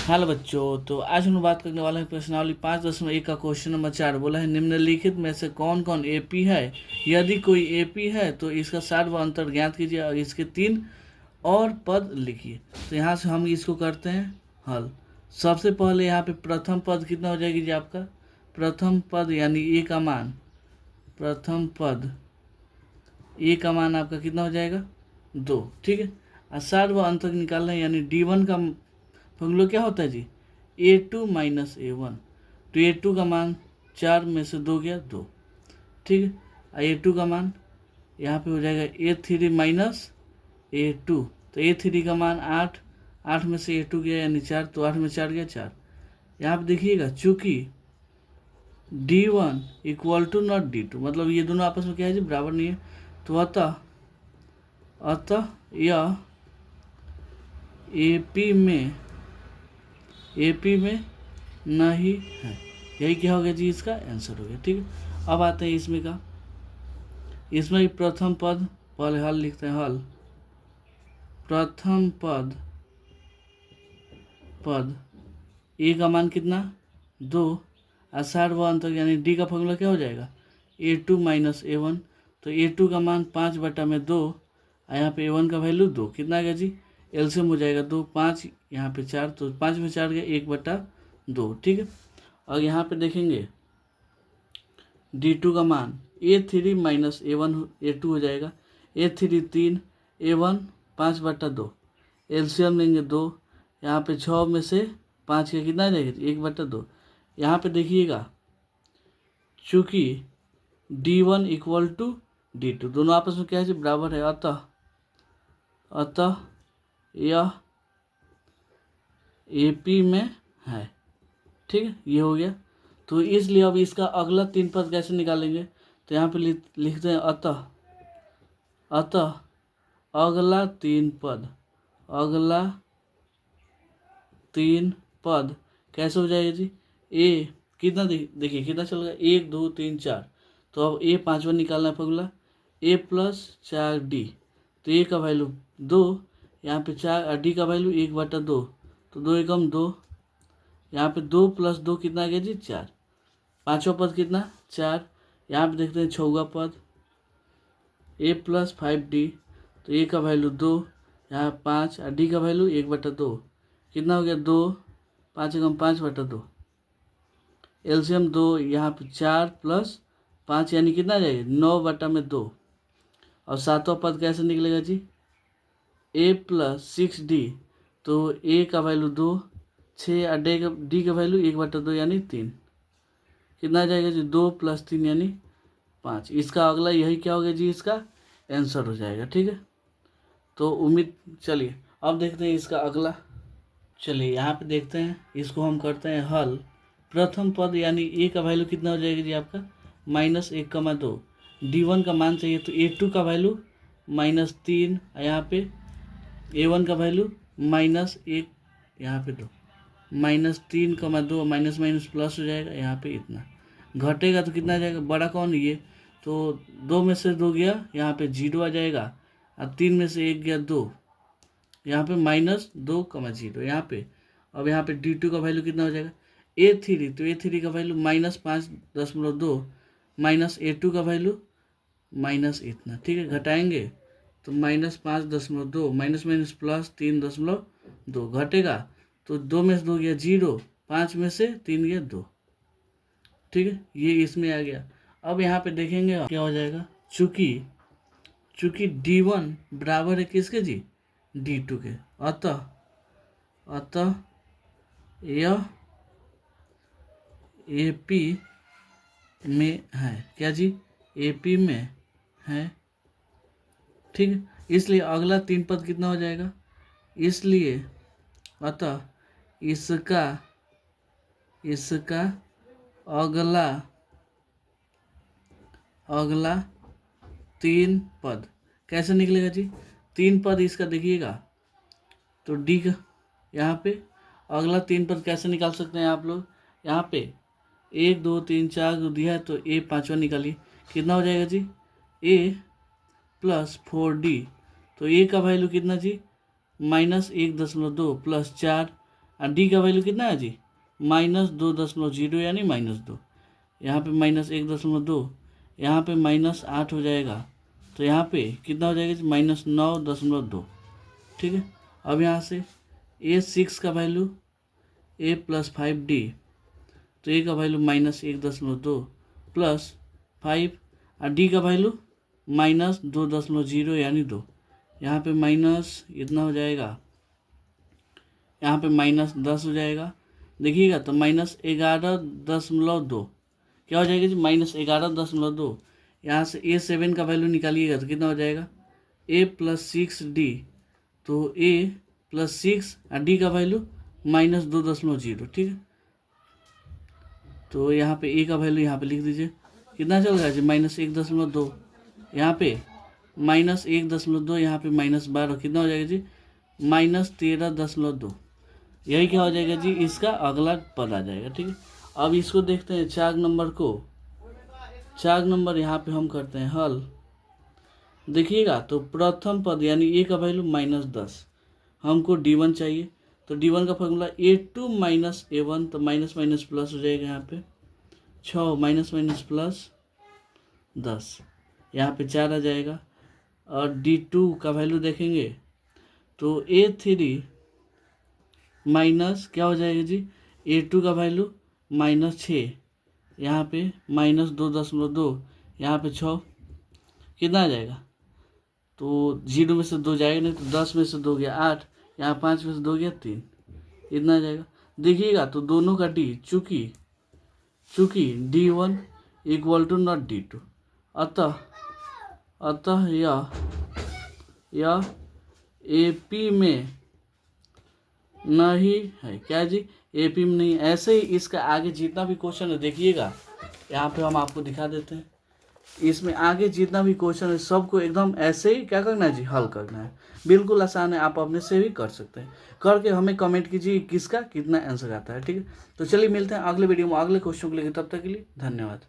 Hello बच्चों, तो आज हम बात करने वाले हैं प्रश्नावली 5.1 का क्वेश्चन नंबर 4। बोला है निम्नलिखित में से कौन कौन एपी है। यदि कोई एपी है तो इसका सार व अंतर ज्ञात कीजिए और इसके 3 और पद लिखिए। तो यहाँ से हम इसको करते हैं हल। सबसे पहले यहाँ पे प्रथम पद कितना हो जाएगी जी आपका, प्रथम पद यानी ए का मान, प्रथम पद ए का मान आपका कितना हो जाएगा 2। ठीक है। और सार व अंतर निकालना है यानी D1 का फॉर्मूला क्या होता है जी, A2 माइनस A1। तो A2 का मान 4 में से 2 गया 2। ठीक है। और A2 का मान यहाँ पे हो जाएगा A3 माइनस A2। तो A3 का मान 8, 8 में से A2 गया यानी 4, तो 8 में 4 गया 4। यहाँ पे देखिएगा चूँकि D1 equal to not D2, मतलब ये दोनों आपस में क्या है जी, बराबर नहीं है। तो अतः यह एपी में नहीं है। यही क्या हो गया जी, इसका आंसर हो गया। ठीक है। अब आते हैं इसमें का, इसमें भी प्रथम पद पहले हल लिखते हैं। हल प्रथम पद ए का मान कितना 2, आसार व अंतर यानी डी का फॉर्मूला क्या हो जाएगा A2 माइनस A1। तो A2 का मान 5/2 और यहाँ पे A1 का वैल्यू 2, कितना आ गया जी, एलसीएम हो जाएगा 2, 5 यहाँ पे 4, तो 5 में 4 गया 1/2। ठीक है। और यहाँ पे देखेंगे D2 का मान A3 माइनस A1 A2 हो जाएगा। A3 3, A1 5/2, एलसीएम लेंगे 2, यहाँ पे 6 में से 5 का कितना आ जाएगा 1/2। यहाँ पे देखिएगा चूँकि D1 इक्वल टू D2 दोनों आपस में क्या है बराबर है, अतः यह एपी में है। ठीक है, ये हो गया। तो इसलिए अब इसका अगला 3 पद कैसे निकालेंगे, तो यहाँ पे लिखते हैं अतः अगला 3 पद कैसे हो जाएगा जी, ए कितना देखिए कितना चल गया 1 2 3 4। तो अब ए 5वां निकालना है फॉर्मूला A+4D। तो ए का वैल्यू 2, यहाँ पे 4 और डी का वैल्यू 1/2, तो 2 एकम 2, यहाँ पे 2 + 2 कितना आ गया जी 4। पाँचवा पद कितना 4। यहाँ पे देखते हैं 6वां पद A+5D। तो ए का वैल्यू 2, यहाँ 5 और डी का वैल्यू 1/2, कितना हो गया 2, 5 एकम 5/2, एलसीएम 2, यहाँ पे 4 + 5 यानी कितना आ जाएगा 9/2। और 7वां पद कैसे निकलेगा जी A+6D। तो ए का वैल्यू 2, 6 और डी का वैल्यू 1/2 यानी 3, कितना आ जाएगा जी 2 + 3 यानी 5। इसका अगला यही क्या हो गया जी, इसका आंसर हो जाएगा। ठीक है। तो उम्मीद, चलिए अब देखते हैं इसका अगला। चलिए यहाँ पे देखते हैं, इसको हम करते हैं हल। प्रथम पद यानी ए का वैल्यू कितना हो जाएगा जी आपका -1,2। D1 का मान चाहिए तो A2 का वैल्यू -3, यहाँ पे A1 का वैल्यू -1, यहाँ पे 2, -3,2 माइनस माइनस प्लस हो जाएगा। यहाँ पे इतना घटेगा तो कितना आ जाएगा, बड़ा कौन ये, तो 2 में से 2 गया यहाँ पे 0 आ जाएगा, और 3 में से 1 गया 2, यहाँ पे -2,0 यहाँ पे। अब यहाँ पे D2 का वैल्यू कितना हो जाएगा A3। तो A3 का वैल्यू -5.2 माइनस A2 का वैल्यू माइनस इतना। ठीक है, घटाएंगे तो -5.2 माइनस माइनस प्लस 3.2 घटेगा, तो 2 में से 2 गया 0, 5 में से 3 गया 2। ठीक है, ये इसमें आ गया। अब यहाँ पे देखेंगे क्या हो जाएगा, चूँकि D1 बराबर है किसके जी D2 के, अतः यह एपी में है। क्या जी, एपी में है। ठीक है, इसलिए अगला 3 पद कितना हो जाएगा, इसलिए अतः इसका अगला 3 पद कैसे निकलेगा जी, 3 पद इसका देखिएगा। तो डी का यहाँ पे अगला 3 पद कैसे निकाल सकते हैं आप लोग, यहाँ पे 1 2 3 4 को दिया है तो ए 5वां निकालिए, कितना हो जाएगा जी A+4D। तो ए का वैल्यू कितना जी -1.2 + 4, और डी का वैल्यू कितना है जी -2.0 यानी -2। यहाँ पे -1.2, यहाँ पे -8 हो जाएगा, तो यहाँ पे कितना हो जाएगा जी -9.2। ठीक है। अब यहाँ से A6 का वैल्यू A + 5D, तो A का वैल्यू -1.2 प्लस 5 और D का वैल्यू -2.0 यानी 2। यहाँ पे माइनस इतना हो जाएगा, यहाँ पे -10 हो जाएगा। देखिएगा तो -11.2 क्या हो जाएगा जी -11.2। यहाँ से A7 का वैल्यू निकालिएगा तो कितना हो जाएगा A + 6D, तो A + 6 और D का वैल्यू -2.0। ठीक है। तो यहाँ पे A का वैल्यू यहाँ पे लिख दीजिए, कितना चल रहा है जी -1.2, यहाँ पे -1.2, यहाँ पे -12, कितना हो जाएगा जी -13.2। यही क्या हो जाएगा जी इसका अगला पद आ जाएगा। ठीक है। अब इसको देखते हैं 4 नंबर को। 4 नंबर यहाँ पे हम करते हैं हल। देखिएगा तो प्रथम पद यानी A का वैल्यू -10, हमको D1 चाहिए, तो D1 का फॉर्मूला A2 - A1, तो माइनस माइनस प्लस हो जाएगा। यहाँ पे 6 माइनस माइनस प्लस 10, यहाँ पे 4 आ जाएगा। और D2 का वैल्यू देखेंगे तो A3 माइनस क्या हो जाएगा जी A2 का वैल्यू -6, यहाँ पे -2.2, यहाँ पे 6, कितना आ जाएगा, तो 0 में से 2 जाएगा नहीं, तो 10 में से 2 गया 8, यहाँ 5 में से 2 गया 3, इतना आ जाएगा। देखिएगा तो दोनों का D चूँकि D1 = नॉट D2, अतः यह AP में नहीं है। क्या जी AP में नहीं। ऐसे ही इसका आगे जितना भी क्वेश्चन है देखिएगा, यहाँ पे हम आपको दिखा देते हैं। इसमें आगे जितना भी क्वेश्चन है सबको एकदम ऐसे ही क्या करना है जी हल करना है। बिल्कुल आसान है, आप अपने से भी कर सकते हैं। करके हमें कमेंट कीजिए किसका कितना आंसर आता है। ठीक है। तो चलिए मिलते हैं अगले वीडियो में अगले क्वेश्चन को लेकर, तब तक के लिए धन्यवाद।